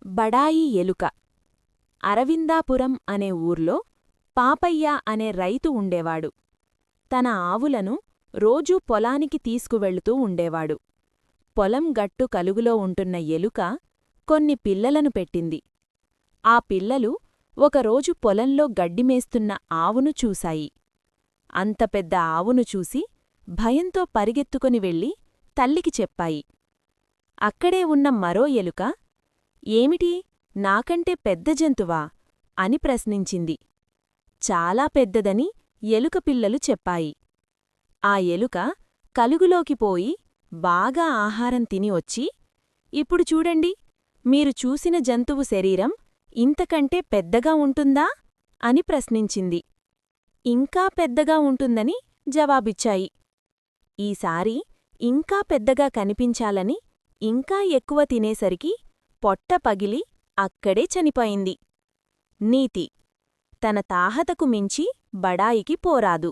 బడాయి ఎలుక. అరవిందాపురం అనే ఊర్లో పాపయ్య అనే రైతు ఉండేవాడు. తన ఆవులను రోజూ పొలానికి తీసుకువెళుతూ ఉండేవాడు. పొలం గట్టు కలుగులో ఉంటున్న ఎలుక కొన్ని పిల్లలను పెట్టింది. ఆ పిల్లలు ఒకరోజు పొలంలో గడ్డిమేస్తున్న ఆవును చూశాయి. అంత పెద్ద ఆవును చూసి భయంతో పరిగెత్తుకొని వెళ్ళి తల్లికి చెప్పాయి. అక్కడే ఉన్న మరో ఎలుక, ఏమిటి, నాకంటే పెద్ద జంతువా అని ప్రశ్నించింది. చాలా పెద్దదని ఎలుక పిల్లలు చెప్పాయి. ఆ ఎలుక కలుగులోకి పోయి బాగా ఆహారం తిని వచ్చి, ఇప్పుడు చూడండి, మీరు చూసిన జంతువు శరీరం ఇంతకంటే పెద్దగా ఉంటుందా అని ప్రశ్నించింది. ఇంకా పెద్దగా ఉంటుందని జవాబిచ్చాయి. ఈసారి ఇంకా పెద్దగా కనిపించాలని ఇంకా ఎక్కువ తినేసరికి పొట్ట పగిలి అక్కడే చనిపోయింది. నీతి: తన తాహతకు మించి బడాయికి పోరాదు.